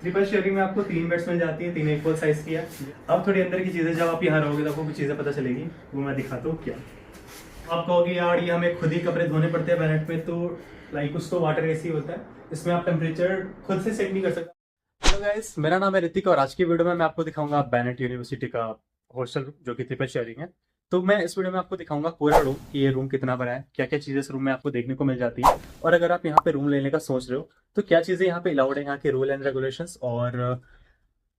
Triple sharing में आपको 3 beds मिल जाती है, 3 एक साइज की है। अब थोड़ी अंदर की चीज़ें, जब आप यहाँ रहोगे तो आपको कुछ चीज़ें पता चलेगी, वो मैं दिखाता हूँ क्या। आप कहोगे यार ये हमें खुद ही कपड़े धोने पड़ते हैं बैनेट में, तो लाइक उसको वाटर एसी होता है, इसमें आप टेम्परेचर खुद से सेट नहीं कर सकते। हेलो गाइस, मेरा नाम है ऋतिक और आज की वीडियो में मैं आपको दिखाऊंगा बैनेट यूनिवर्सिटी का हॉस्टल जो कि ट्रिपल शेयरिंग है। तो मैं इस वीडियो में आपको दिखाऊंगा पूरा रूम कि ये रूम कितना बड़ा है, क्या क्या चीज़ें इस रूम में आपको देखने को मिल जाती है, और अगर आप यहाँ पे रूम लेने का सोच रहे हो तो क्या चीज़ें यहाँ पे अलाउड है, यहाँ के रूल एंड रेगुलेशंस, और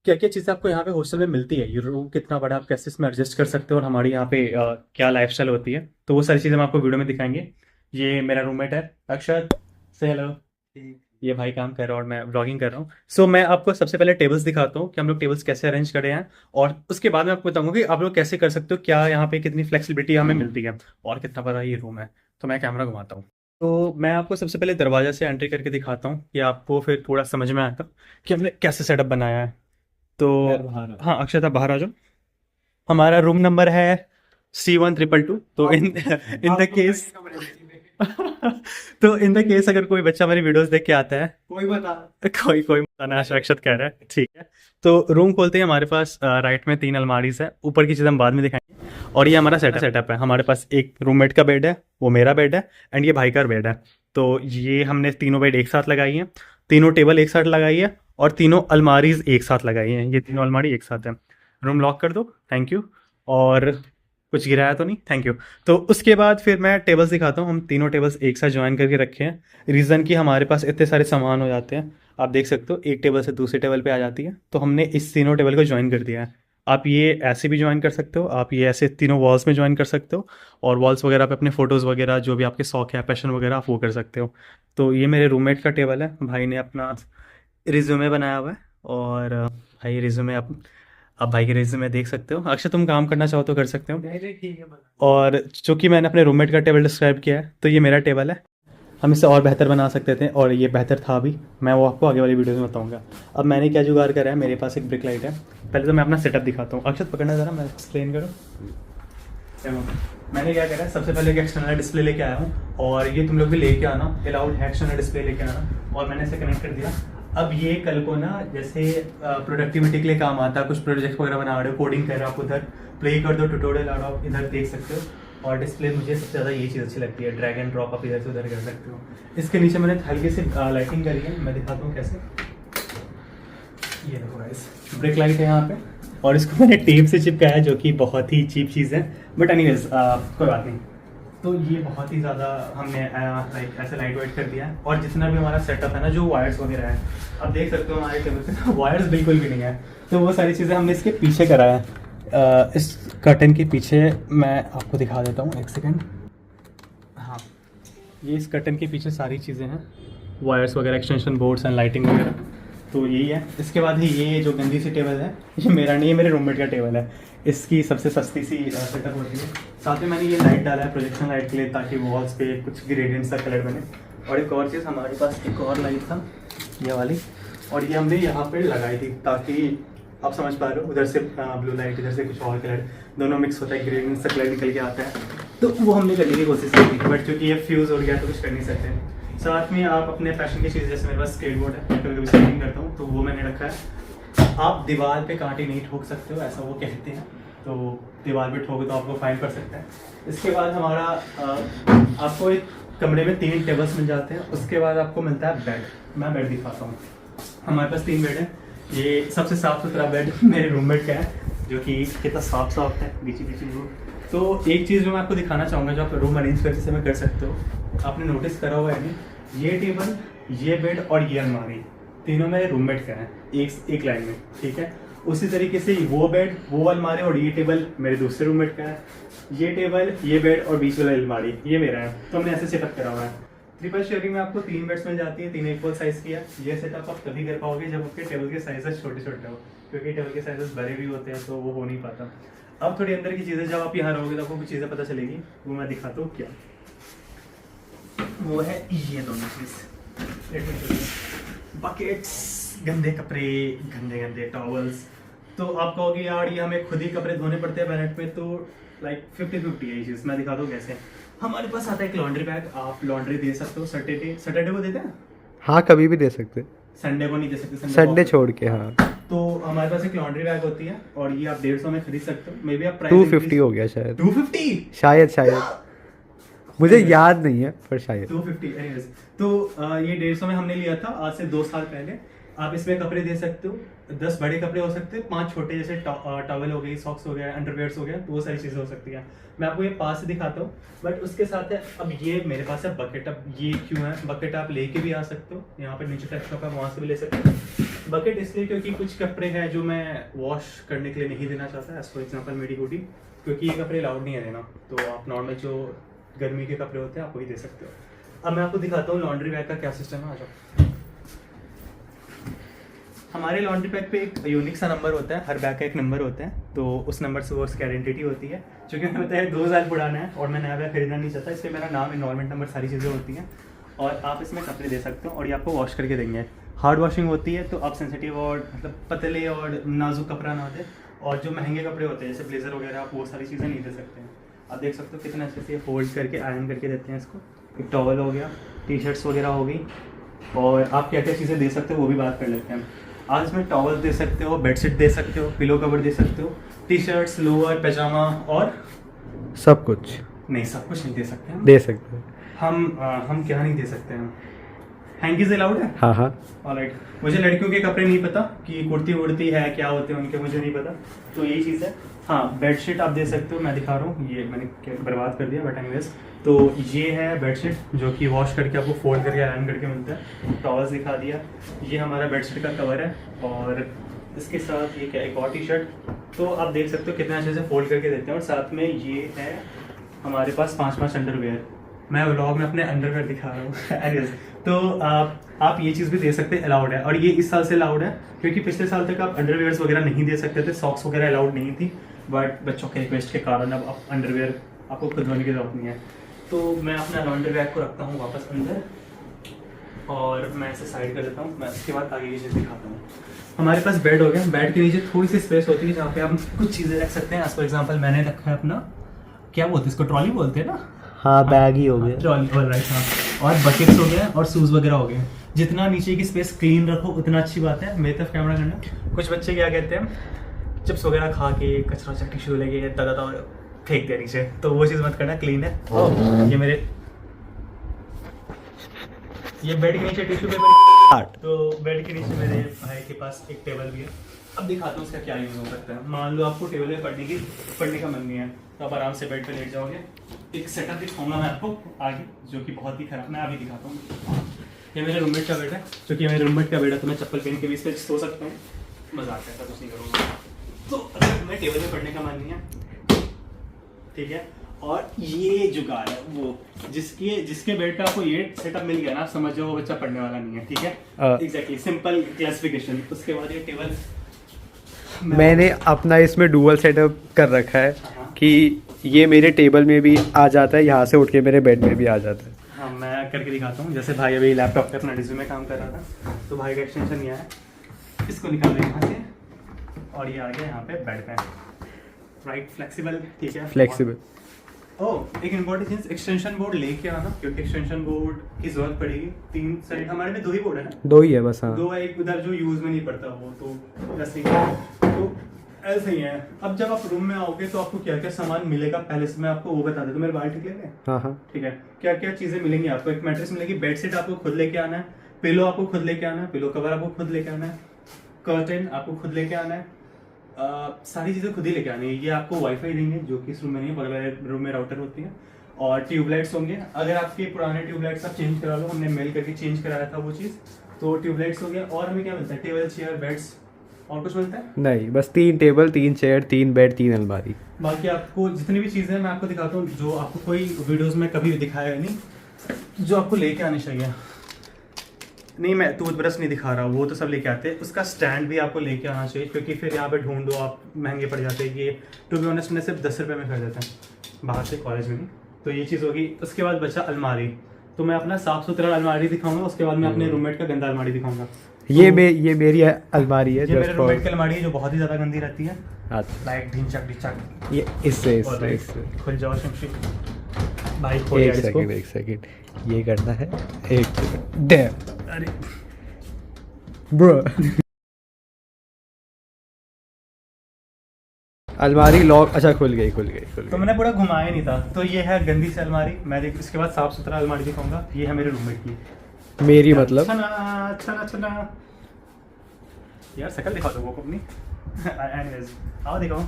क्या क्या चीज़ें आपको यहाँ पे हॉस्टल में मिलती है, ये रूम कितना बड़ा, आप कैसे इसमें एडजस्ट कर सकते हो, और हमारी यहाँ पे क्या लाइफस्टाइल होती है। तो वो सारी चीज़ें हम आपको वीडियो में दिखाएंगे। ये मेरा रूममेट है अक्षत, से हेलो। ये भाई काम कर रहा है और मैं व्लॉगिंग कर रहा हूँ। सो मैं आपको सबसे पहले टेबल्स दिखाता हूँ कि हम लोग टेबल्स कैसे अरेंज करे हैं, और उसके बाद मैं आपको बताऊंगा कि आप लोग कैसे कर सकते हो, क्या यहाँ पे कितनी फ्लेक्सिबिलिटी हमें मिलती है, और कितना बड़ा ये रूम है। तो मैं कैमरा घुमाता हूँ। तो मैं आपको सबसे पहले दरवाजा से एंट्री करके दिखाता हूँ कि आपको फिर थोड़ा समझ में आएगा कि हमने कैसे सेटअप बनाया है। तो हाँ अक्षत, आप बाहर आ जाओ। हमारा रूम नंबर है C1222। तो इन द केस तो इन द केस अगर कोई बच्चा हमारी वीडियोस देख के आता है, कोई बताना, अक्षत कह रहा है, ठीक है। तो रूम खोलते ही हमारे पास राइट में 3 अलमारीज है, ऊपर की चीज़ हम बाद में दिखाएंगे। और ये हमारा सेटअप है। हमारे पास एक रूममेट का बेड है, वो मेरा बेड है, एंड ये भाई का बेड है। तो ये हमने तीनों बेड एक साथ लगाई हैं, तीनों टेबल एक साथ लगाई है, और तीनों अलमारीज एक साथ लगाई हैं। ये तीनों अलमारी एक साथ है। रूम लॉक कर दो, थैंक यू। और कुछ गिराया तो नहीं, थैंक यू। तो उसके बाद फिर मैं टेबल्स दिखाता हूँ। हम तीनों टेबल्स एक साथ ज्वाइन करके रखे हैं, रीज़न कि हमारे पास इतने सारे सामान हो जाते हैं। आप देख सकते हो एक टेबल से दूसरे टेबल पे आ जाती है, तो हमने इस तीनों टेबल को ज्वाइन कर दिया है। आप ये ऐसे भी ज्वाइन कर सकते हो, आप ये ऐसे तीनों वॉल्स में ज्वाइन कर सकते हो, और वॉल्स वगैरह पे अपने फ़ोटोज़ वगैरह जो भी आपके शौक है, पैशन वगैरह, आप वो कर सकते हो। तो ये मेरे रूममेट का टेबल है, भाई ने अपना रिज्यूमे बनाया हुआ है। और भाई रिज्यूमे आप भाई के रिज्यूमे देख सकते हो। अक्षय, तुम काम करना चाहो तो कर सकते हो। ठीक है। और चूंकि मैंने अपने रूममेट का टेबल डिस्क्राइब किया है, तो ये मेरा टेबल है। हम इसे और बेहतर बना सकते थे, और ये बेहतर था भी, मैं वो आपको आगे वाली वीडियो में बताऊंगा। अब मैंने क्या जुगाड़ करा है, मेरे पास एक ब्रिक लाइट है। पहले तो मैं अपना सेटअप दिखाता हूँ। अक्षत पकड़ना ज़रा, मैं एक्सप्लेन करूँ। चलो, मैंने क्या करा है, सबसे पहले एक एक्सटर्नल डिस्प्ले लेके आया हूँ, और ये तुम लोग भी लेके आना, अलाउड है एक्सटर्नल डिस्प्ले लेके आना। और मैंने इसे कनेक्ट कर दिया। अब ये कल को ना, जैसे प्रोडक्टिविटी के लिए काम आता है, कुछ प्रोजेक्ट वगैरह बना रहे हो, कोडिंग कर रहे हो, आप उधर प्ले कर दो, ट्यूटोरियल आप इधर देख सकते हो। और डिस्प्ले मुझे सबसे ज़्यादा ये चीज़ अच्छी लगती है, ड्रैग एंड ड्रॉप आप इधर से उधर कर सकते हो। इसके नीचे मैंने हल्की सी लाइटिंग करी है, मैं दिखाता हूँ कैसे। ये देखो गाइस, ब्रेक लाइट है यहाँ पे, और इसको मैंने टेप से चिपकाया है, जो कि बहुत ही चीप चीज़ है, बट एनीवेज कोई बात नहीं। तो ये बहुत ही ज़्यादा हमने लाइक ऐसे लाइट वेट कर दिया है। और जितना भी हमारा सेटअप है ना, जो वायर्स वगैरह है, आप देख सकते हो हमारे टेबल पे वायर्स बिल्कुल भी नहीं है। तो वो सारी चीज़ें हमने इसके पीछे कराया है, इस कर्टन के पीछे। मैं आपको दिखा देता हूँ, एक सेकेंड। हाँ, ये इस कर्टन के पीछे सारी चीज़ें हैं, वायर्स वगैरह, एक्सटेंशन बोर्ड्स एंड लाइटिंग वगैरह। तो यही है। इसके बाद ही ये जो गंदी सी टेबल है, ये मेरा नहीं है, मेरे रूममेट का टेबल है। इसकी सबसे सस्ती सी सेटअप होती है। साथ में मैंने ये लाइट डाला है प्रोजेक्शन लाइट के लिए, ताकि वॉल्स पे कुछ ग्रेडियंट सा कलर बने। और एक और चीज़, हमारे पास एक और लाइट था, ये वाली, और ये हमने यहाँ पे लगाई थी, ताकि आप समझ पा रहे हो, उधर से ब्लू लाइट, इधर से कुछ और कलर, दोनों मिक्स होता है, ग्रेडियंट सा कलर निकल के आता है। तो वो हमने करने की कोशिश की थी, बट चूँकि ये फ्यूज़ हो गया तो कुछ कर नहीं सकते। साथ में आप अपने फैशन की चीज़, जैसे मेरे पास स्केटबोर्ड है, मैं कभी स्केटिंग करता हूँ, तो वो मैंने रखा है। आप दीवार पे कांटे नहीं ठोक सकते हो, ऐसा वो कहते हैं। तो दीवार पे ठोके तो आपको फाइन पड़ सकता है। इसके बाद हमारा आपको एक कमरे में 3 टेबल्स मिल जाते हैं। उसके बाद आपको मिलता है बेड। मैं बेड दिखाता हूँ। हमारे पास 3 बेड है। ये सबसे साफ़ सुथरा बेड मेरे रूममेट का है, जो कि कितना साफ है, बीची रूम। तो एक चीज़ जो मैं आपको दिखाना चाहूँगा, जो आप रूम अरेंज करते समय कर सकते हो, आपने नोटिस करा हुआ है नहीं, ये टेबल, ये बेड और ये अलमारी, तीनों मेरे रूममेट का है, एक लाइन में, ठीक है। उसी तरीके से वो बेड, वो अलमारी और ये टेबल मेरे दूसरे रूममेट का है। ये टेबल, ये बेड और बीच वाला अलमारी ये मेरा है। तो हमने ऐसे सेटअप करा हुआ है। ट्रिपल शेयरिंग में आपको 3 बेड्स मिल जाती है, 3 इक्वल साइज़ की है। ये सेटअप आप तभी कर पाओगे जब आपके टेबल के साइजेस छोटे छोटे हो, क्योंकि टेबल के साइजेस बड़े भी होते हैं, तो वो हो नहीं पाता। अब थोड़ी अंदर की चीज़ें, जब आप यहाँ रहोगे तो आपको कुछ चीज़ें पता चलेगी, वो मैं दिखाता हूँ क्या। वो है ये दोनों चीज़, बकेट्स, गंदे कपड़े, गंदे टॉवल्स। तो आप कहोगे यार ये हमें खुद ही कपड़े धोने पड़ते हैं बैनेट में, तो लाइक 50-50 है ये चीज़। मैं दिखा दूँ कैसे। हमारे पास आता है एक लॉन्ड्री बैग, आप लॉन्ड्री दे सकते हो। सैटरडे को देते हैं। हाँ, कभी भी दे सकते। संडे को नहीं दे सकते, संडे छोड़ के। हाँ, तो हमारे पास एक लॉन्ड्री बैग होती है और ये आप 150 में खरीद सकते हो। मे बी आप प्राइस 250 हो गया शायद। 250 शायद मुझे याद नहीं है पर शायद 250 एनीवेज। तो ये 150 में हमने लिया था आज से 2 साल पहले। आप इसमें कपड़े दे सकते हो, 10 बड़े कपड़े हो सकते हैं, 5 छोटे जैसे टॉवल हो गई, सॉक्स हो गया, अंडरवेयर्स हो गया, तो वो सारी चीज़ें हो सकती हैं। मैं आपको ये पास से दिखाता हूँ, बट उसके साथ है अब ये मेरे पास है बकेट। अब ये क्यों है बकेट, आप लेके भी आ सकते हो, यहाँ पर नीचे टेक्स्ट शॉप है वहाँ से भी ले सकते हो। बकेट इसलिए क्योंकि कुछ कपड़े हैं जो मैं वॉश करने के लिए नहीं देना चाहता, एज फॉर एग्जाम्पल मेरी गुडी, क्योंकि ये कपड़े अलाउड नहीं है देना, तो आप नॉर्मल जो गर्मी के कपड़े होते हैं आप वही दे सकते हो। अब मैं आपको दिखाता हूँ लॉन्ड्री बैग का क्या सिस्टम है। आ जाओ। हमारे लॉन्ड्री बैग पे एक यूनिक सा नंबर होता है, हर बैग का एक नंबर होता है, तो उस नंबर से वो उसकी आइडेंटिटी होती है। चूँकि हमें पता है 2 साल पुराना है और मैं नया बैग खरीदना नहीं चाहता, इसलिए मेरा नाम, इन्वॉल्वमेंट नंबर, सारी चीज़ें होती हैं। और आप इसमें कपड़े दे सकते हो और ये आपको वॉश करके देंगे। हार्ड वॉशिंग होती है, तो आप सेंसिटिव और मतलब पतले और नाजुक कपड़ा ना दे। और जो महंगे कपड़े होते हैं जैसे ब्लेजर वगैरह, आप वो सारी चीज़ें नहीं दे सकते हैं। आप देख सकते हो कितना अच्छे से फोल्ड करके आयरन करके देते हैं इसको। एक टॉवल हो गया, टी-शर्ट्स वगैरह हो गई, और आप क्या क्या चीज़ें दे सकते हो वो भी बात कर लेते हैं। आज इसमें टॉवल दे सकते हो, बेडशीट दे सकते हो, पिलो कवर दे सकते हो, टी-शर्ट्स, लोअर, पैजामा और सब कुछ नहीं, सब कुछ नहीं दे सकते हम। दे सकते हैं हम क्या नहीं दे सकते हैं, हैंकीज अलाउड है। हाँ। ऑलराइट, मुझे लड़कियों के कपड़े नहीं पता कि कुर्ती वुर्ती है क्या होते हैं उनके, मुझे नहीं पता, तो यही चीज़ है। हाँ, बेडशीट आप दे सकते हो, मैं दिखा रहा हूँ, ये मैंने बर्बाद कर दिया बट एनीवेज। तो ये है बेडशीट जो कि वॉश करके आपको फोल्ड करके आयरन करके मिलता है। टॉवल्स दिखा दिया, ये हमारा बेडशीट का कवर है, और इसके साथ ये क्या, एक और टी-शर्ट। तो आप देख सकते हो कितने अच्छे से फोल्ड करके देते हैं। और साथ में ये है हमारे पास 5 अंडरवेयर। मैं व्लॉग में अपने अंडरवेयर दिखा रहा हूँ तो आप ये चीज़ भी दे सकते हैं, अलाउड है। और ये इस साल से अलाउड है, क्योंकि पिछले साल तक आप अंडरवेयर्स वगैरह नहीं दे सकते थे, सॉक्स वगैरह अलाउड नहीं थी, बट बच्चों के रिक्वेस्ट के कारण अब अंडरवेयर आपको खुद धोने की जरूरत नहीं है। तो मैं अपना लॉन्ड्री बैग को रखता हूँ वापस अंदर, और मैं इसे साइड कर देता हूँ। मैं उसके बाद आगे की चीज़ दिखाता हूँ। हमारे पास बेड हो गया, बेड के नीचे थोड़ी सी स्पेस होती है जहाँ पे आप कुछ चीज़ें रख सकते हैं। फॉर एग्जाम्पल मैंने रखा है अपना, क्या बोलते हैं इसको, ट्रॉली बोलते हैं ना। हाँ, बैग ही हो गया, ट्रॉली, ऑलराइट। हाँ, और बकेट्स हो गए और शूज़ वगैरह हो गए। जितना नीचे की स्पेस क्लीन रखो उतना अच्छी बात है। मेरी तरफ कैमरा करना। कुछ बच्चे क्या कहते हैं, चिप्स वगैरह खा के कचरा चक्की शुरू लगे दादा फेंक दिया नीचे, तो वो चीज़ मत करना, क्लीन है। ये बेड के नीचे टिश्यू पेपर, तो बेड के नीचे मेरे भाई के पास एक टेबल भी है। अब दिखाता हूँ उसका क्या यूज़ हो सकता है। मान लो आपको टेबल पे पढ़ने का मन नहीं है, तो आप आराम से बेड पे लेट जाओगे। एक सेटअप दिखाऊंगा मैं आपको आगे, जो कि बहुत ही खराब, मैं अभी दिखाता हूँ। ये मेरे रूममेट का बेड है, क्योंकि मेरे रूममेट का बेड है तो मैं चप्पल पहन के भी इस पर सो सकता हूँ। मजाक करता कुछ नहीं करूँगा। तो अगर तुम्हें टेबल पे पढ़ने का मन नहीं है, ठीक है, और ये जुगाड़ है वो जिसके बेड पे आपको ये सेटअप मिल गया ना, समझ जाओ वो बच्चा पढ़ने वाला नहीं है, ठीक है। Exactly, simple classification. उसके बाद ये टेबल मैंने अपना इसमें डुअल सेटअप कर रखा है कि ये मेरे टेबल में भी आ जाता है, यहाँ से उठ के मेरे बेड में भी आ जाता है। हाँ, मैं करके दिखाता हूँ। जैसे भाई अभी लैपटॉप पे अपना रिज्यूमे काम कर रहा था, तो भाई का एक्सटेंशन नहीं आया, इसको निकाल दें यहाँ से, और ये आ गया यहाँ पे बेड पे, राइट, फ्लेक्सिबल, ठीक है, फ्लेक्सिबल। ओह, एक इम्पोर्टेंट चीज, एक्सटेंशन बोर्ड लेके आना, क्योंकि एक्सटेंशन बोर्ड की जरूरत पड़ेगी। 3 साइड, हमारे में 2 ही बोर्ड है ना, 2 ही है बस। हाँ, 2 है, एक उधर जो यूज में नहीं पड़ता वो, तो ऐसे ही, तो ऐसे ही है। अब जब आप रूम में आओगे तो आपको क्या क्या सामान मिलेगा, पहले से मैं आपको वो बता देता हूँ। मेरे बाल ठीक लगे? हाँ, ठीक है। क्या क्या चीजें मिलेंगी आपको, एक मैट्रेस मिलेगी, बेडशीट आपको खुद लेके आना है, पिलो आपको खुद लेके आना है, पिलो कवर आपको खुद लेके आना है, कर्टन आपको खुद लेके आना है, सारी चीज़ें खुद ही लेके आनी है। ये आपको वाईफाई देंगे जो कि इस रूम में नहीं, बगल रूम में राउटर होती है, और ट्यूबलाइट्स होंगे। अगर आपके पुराने ट्यूबलाइट्स आप चेंज करा लो, हमने मेल करके चेंज कराया था वो चीज़, तो ट्यूबलाइट्स हो गया। और हमें क्या मिलता है, टेबल, चेयर, बेड्स, और कुछ मिलता है नहीं, बस 3 टेबल, 3 चेयर, 3 बेड, 3 अलमारी। बाकी आपको जितनी भी चीज़ें मैं आपको दिखाता हूँ, जो आपको कोई वीडियोज़ में कभी दिखाया नहीं, जो आपको लेके आने चाहिए। नहीं, मैं टूथब्रश नहीं दिखा रहा, वो तो सब लेके आते हैं। उसका स्टैंड भी आपको लेके आना चाहिए, क्योंकि फिर यहाँ पे ढूंढो आप, महंगे पड़ जाते हैं। ये टू बी ऑनेस्ट मैंने सिर्फ 10 रुपये में खरीदा था बाहर से, कॉलेज में नहीं। तो ये चीज़ होगी। उसके बाद बचा अलमारी, तो मैं अपना साफ सुथरा अलमारी दिखाऊंगा, उसके बाद मैं अपने रूममेट का गंदा अलमारी दिखाऊंगा। ये मेरी अलमारी है, ये मेरे रूममेट की अलमारी है जो बहुत ही ज़्यादा गंदी रहती है, लाइक ढिंचक ढिंचक। ये इससे खुल जाओ शमशी भाई, एक सेकंड ये करना है, एक डैम। अरे ब्रो। अलमारी लॉक, अच्छा खुल गई। तो मैंने पूरा घुमाया नहीं था। तो ये है गंदी सी अलमारी। मैं देख इसके बाद साफ सुथरा अलमारी दिखाऊंगा। ये है मेरे रूममेट की। मेरी मतलब छना यार शक्ल दिखा दो वो अपनी। एनीवेज आओ दिखाओ।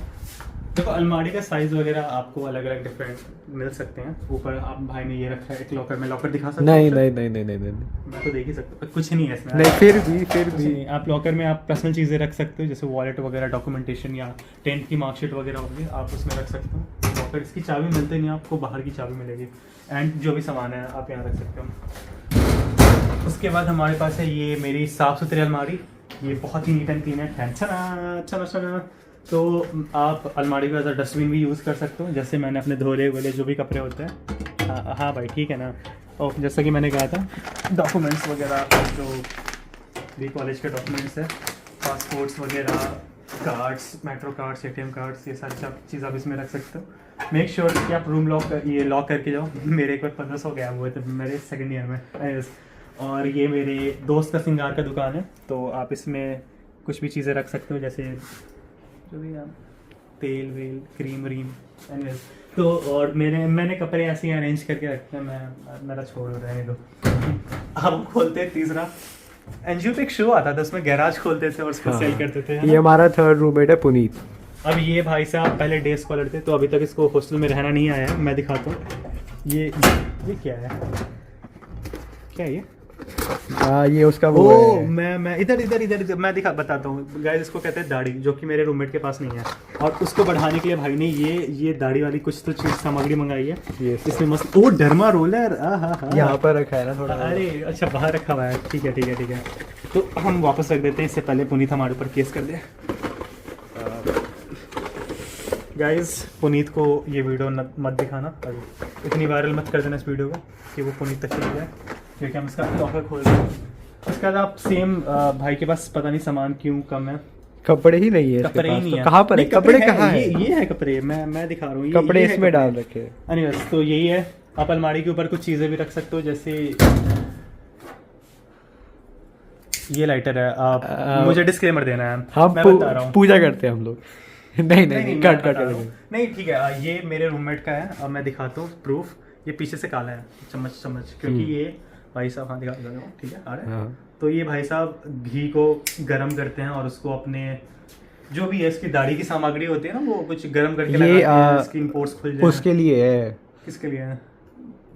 देखो अलमारी का साइज वगैरह आपको अलग अलग डिफरेंट मिल सकते हैं। ऊपर आप भाई ने ये रखा है एक लॉकर में, लॉकर दिखा सकते नहीं। मैं तो देख ही सकता हूँ, कुछ नहीं है इसमें। नहीं फिर कुछ भी नहीं। आप लॉकर में आप पर्सनल चीज़ें रख सकते हो, जैसे वॉलेट वगैरह, डॉक्यूमेंटेशन या टेंथ की मार्कशीट वगैरह होगी, आप उसमें रख सकते हो। लॉकर इसकी चाबी मिलती नहीं, आपको बाहर की चाबी मिलेगी। एंड जो भी सामान है आप यहाँ रख सकते हो। उसके बाद हमारे पास है ये मेरी साफ़ सुथरी अलमारी। ये बहुत ही नीट एंड क्लीन है। छना। तो आप अलमारी को एज अ डस्टबिन भी यूज़ कर सकते हो। जैसे मैंने अपने धोले वोले जो भी कपड़े होते हैं, हाँ भाई ठीक है ना। और जैसा कि मैंने कहा था डॉक्यूमेंट्स वगैरह, जो भी कॉलेज के डॉक्यूमेंट्स है, पासपोर्ट्स वगैरह, cards, metro cards, ATM cards, ये सारी चीज़ आप इसमें रख सकते हो। मेक श्योर कि आप रूम लॉक करके जाओ। मेरे एक बार 1500 गया हुए थे मेरे सेकेंड ईयर में। और ये मेरे दोस्त का सिंगार का दुकान है, तो आप इसमें कुछ भी चीज़ें रख सकते हो, जैसे जो भी आप तेल वेल, क्रीम व्रीम। एनीवेज तो और मैंने कपड़े ऐसे ही अरेंज करके रखते हैं। मेरा छोड़ रहने दो। अब खोलते हैं तीसरा। एनजीओ पे एक शो आता था, उसमें गैराज खोलते थे और उसको सेल करते थे। ये हमारा थर्ड रूममेट है पुनीत। अब ये भाई साहब पहले डे स्कॉलर थे, तो अभी तक इसको हॉस्टल में रहना नहीं आया है। मैं दिखाता हूँ। ये क्या है? क्या है ये? ये उसका वो है। मैं इधर मैं बताता हूँ गाइस। इसको कहते हैं दाढ़ी, जो कि मेरे रूममेट के पास नहीं है। और उसको बढ़ाने के लिए भाई ने ये दाढ़ी वाली कुछ तो चीज सामग्री मंगाई है। इसमें मस्त डर्मा रोलर यहाँ पर रखा है ना थोड़ा। अरे अच्छा बाहर रखा हुआ है। ठीक है। तो हम वापस रख देते हैं, इससे पहले पुनीत हमारे ऊपर केस कर दे। गाइस पुनीत को ये वीडियो मत दिखाना, इतनी वायरल मत कर देना इस वीडियो को कि वो पुनीत तक चली जाए, क्योंकि हम इसका लॉकर खोल रहे हैं। उसके बाद आप सेम भाई के पास पता नहीं सामान क्यों कम है। कपड़े ही नहीं है, कपड़े ही नहीं है। कहाँ पर है? कपड़े कहाँ है? ये है कपड़े। मैं दिखा रहा हूँ। कपड़े इसमें डाल रखे। एनीवेज तो यही है। आप अलमारी के ऊपर कुछ चीज़ें भी रख सकते हो, जैसे ये लाइटर है। आप मुझे डिस्क्लेमर देना है। हम मैं बता रहा हूँ, पूजा करते हैं हम लोग। नहीं कट नहीं ठीक है। ये मेरे रूममेट का है। अब मैं दिखाता हूँ प्रूफ। ये पीछे से काला है, चम्मच क्योंकि ये भाई साहब, हाँ दिखा दो, ठीक है आ रहा है। तो ये भाई साहब घी को गर्म करते हैं और उसको अपने जो भी है इसकी दाढ़ी की सामग्री होती है ना, वो कुछ गर्म करके लगाते हैं, स्किन पोर्स खुल जाए। उसके लिए है। किसके लिए है?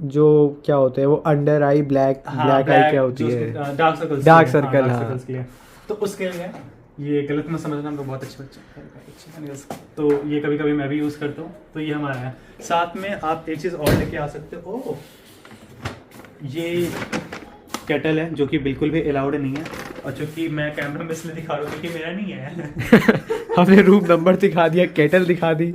जो क्या होते हैं वो अंडर आई ब्लैक आई क्या होती है? डार्क सर्कल के लिए। तो उसके लिए ये गलत मत समझना, हम लोग बहुत अच्छे बच्चे। तो ये कभी कभी मैं भी यूज़ करता हूँ। तो ये हमारा है। साथ में आप एक चीज़ और लेके आ सकते हो। ये केटल है, जो कि बिल्कुल भी अलाउड नहीं है, और चूँकि मैं कैमरा में इसलिए दिखा रहा हूँ क्योंकि मेरा नहीं है। हमने रूम नंबर दिखा दिया, केटल दिखा दी।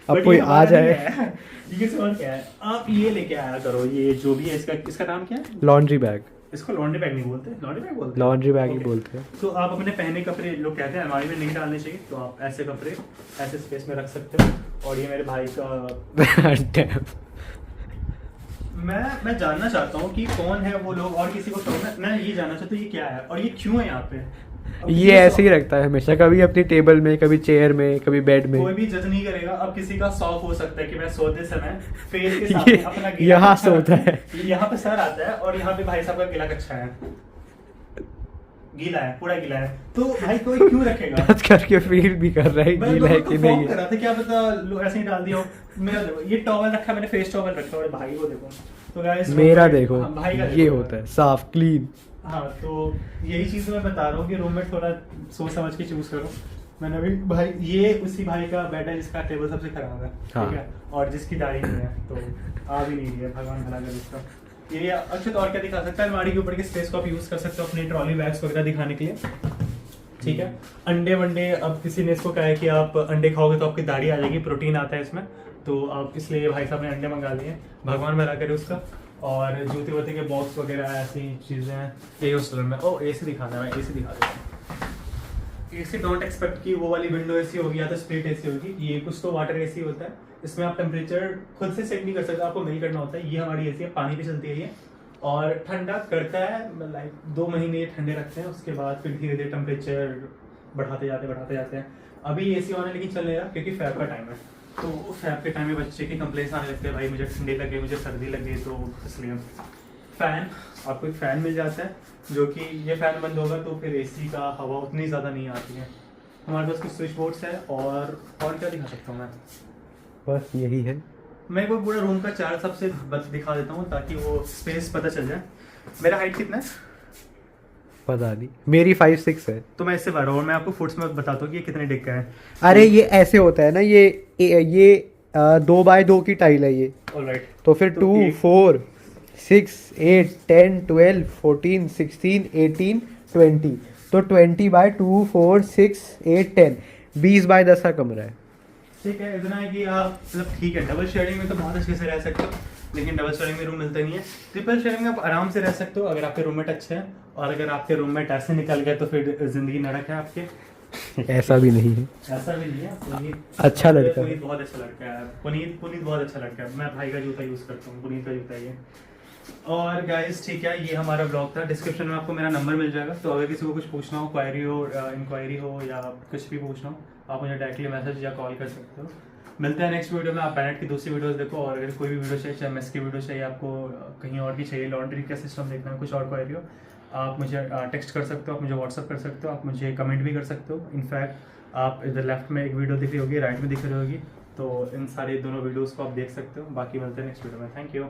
अब कोई आ जाए। ये और क्या है? आप ये लेके आया करो। ये जो भी है इसका नाम क्या है? Laundry bag. इसको लॉन्ड्री बैग नहीं बोलते, लॉन्ड्री बैग ही बोलते हैं। तो आप अपने पहने कपड़े, लोग कहते हैं अलमारी में नहीं डालने चाहिए, तो आप ऐसे कपड़े ऐसे स्पेस में रख सकते हो। और ये मेरे भाई का मैं जानना चाहता हूँ कि कौन है वो लोग, और किसी को मैं ये जानना चाहता हूँ ये क्या है और ये क्यों है यहाँ पे। ये ऐसे ही रखता है हमेशा, कभी अपनी टेबल में, कभी चेयर में, कभी बेड में। कोई भी जज नहीं करेगा। अब किसी का शौक हो सकता है कि मैं सोते समय फेस के सामने अपना यहाँ सोता है, यहाँ पे सर आता है और यहाँ पे भाई साहब का गिला कच्चा है, गीला है, पूरा गीला है। तो भाई कोई क्यों रखेगा? टच करके फील भी कर रहा है गीला है कि नहीं है। था क्या पता ऐसे ही डाल दिया। मेरा देखो ये टॉवल रखा, मैंने फेस टॉवल रखा और भाई को देखो। तो गाइस मेरा देखो, भाई का ये होता है साफ क्लीन। हाँ तो यही चीज़ मैं बता रहा हूँ कि रूममेट थोड़ा सोच समझ के चूज करो। मैंने अभी भाई ये उसी भाई का बेड है जिसका टेबल सबसे खराब है, ठीक है, और जिसकी दाढ़ी नहीं है, तो आ भी नहीं रही है, भगवान भला करे इसका। ये अच्छा तो और क्या दिखा सकता है? अलमारी के ऊपर के स्पेस को आप यूज़ कर सकते हो अपने ट्रॉली बैग्स वगैरह दिखाने के लिए, ठीक है। अंडे वंडे, अब किसी ने इसको कहा है कि आप अंडे खाओगे तो आपकी दाढ़ी आ जाएगी, प्रोटीन आता है इसमें, तो आप इसलिए भाई साहब ने अंडे मंगा लिए, भगवान भला करे उसका। और जूते वूते के बॉक्स वगैरह ऐसी चीज़ें हैं। ये हॉस्टल में AC दिखाना है, AC दिखा देता हूँ। AC डोंट एक्सपेक्ट कि वो वाली विंडो AC होगी या तो स्प्लिट AC होगी। ये कुछ तो वाटर AC होता है, इसमें आप टेम्परेचर खुद से सेट नहीं कर सकते, आपको मेल करना होता है। ये हमारी AC है, पानी पे चलती है ये, और ठंडा करता है, लाइक 2 महीने ठंडे रखते हैं, उसके बाद फिर धीरे धीरे टेम्परेचर बढ़ाते जाते हैं। अभी एसी ऑन है लेकिन चल नहीं रहा क्योंकि फैब का टाइम है, तो फैब के टाइम में बच्चे की कंप्लेंट्स आने लगते हैं, भाई मुझे ठंडी लगे, मुझे सर्दी लगे, तो इसलिए फ़ैन, आपको एक फ़ैन मिल जाता है जो कि ये फ़ैन बंद होगा तो फिर एसी का हवा उतनी ज़्यादा नहीं आती है। हमारे पास कुछ स्विच बोर्ड्स है और क्या दिखा सकता हूँ मैं, बस यही है। मैं एक बार पूरा रूम का चार सबसे दिखा देता हूँ ताकि वो स्पेस पता चल जाए। मेरा हाइट कितना है पता नहीं, मेरी 5'6" है। तो मैं इससे भरा और मैं आपको फुट्स में बताता हूँ कि ये कितने डिग का है। अरे ये ऐसे होता है ना, ये 2x2 की टाइल है ये। ऑलराइट, तो फिर तो 2 एक- 4 6 8 10 12 14 16 18 20, तो 20x2 4 6 8 10 20x10 का कमरा है। ठीक है, इतना है कि आप मतलब ठीक है, डबल शेयरिंग में तो बहुत अच्छे से रह सकते हो, लेकिन डबल शेयरिंग में रूम मिलते नहीं है। ट्रिपल शेयरिंग में आप आराम से रह सकते हो अगर आपके रूममेट अच्छे हैं, और अगर आपके रूममेट ऐसे निकल गए तो फिर ज़िंदगी नरक है आपके। ऐसा भी नहीं है, ऐसा भी नहीं है, पुनीत अच्छा लड़का है। पुनीत बहुत अच्छा लड़का है, पुनीत बहुत अच्छा लड़का है। मैं भाई का जूता यूज़ करता हूँ, पुनीत का जूता ये। और गाइस ठीक है, ये हमारा ब्लॉग था। डिस्क्रिप्शन में आपको मेरा नंबर मिल जाएगा, तो अगर किसी को कुछ पूछना हो, इंक्वायरी हो या कुछ भी पूछना हो, आप मुझे डायरेक्टली मैसेज या कॉल कर सकते हो। मिलते हैं नेक्स्ट वीडियो में। आप बैनेट की दूसरी वीडियोस देखो, और अगर कोई भी वीडियो चाहिए, चाहे मेस की वीडियो चाहिए, आपको कहीं और की चाहिए, लॉन्ड्री का सिस्टम देखना है, कुछ और क्वायरी हो, आप मुझे टेक्स्ट कर सकते हो, आप मुझे व्हाट्सअप कर सकते हो, आप मुझे कमेंट भी कर सकते हो। इनफैक्ट आप इधर लेफ्ट में एक वीडियो दिख रही होगी, राइट में दिख रही होगी, तो इन सारे दोनों वीडियोज़ को आप देख सकते हो। बाकी मिलते हैं नेक्स्ट वीडियो में। Thank you.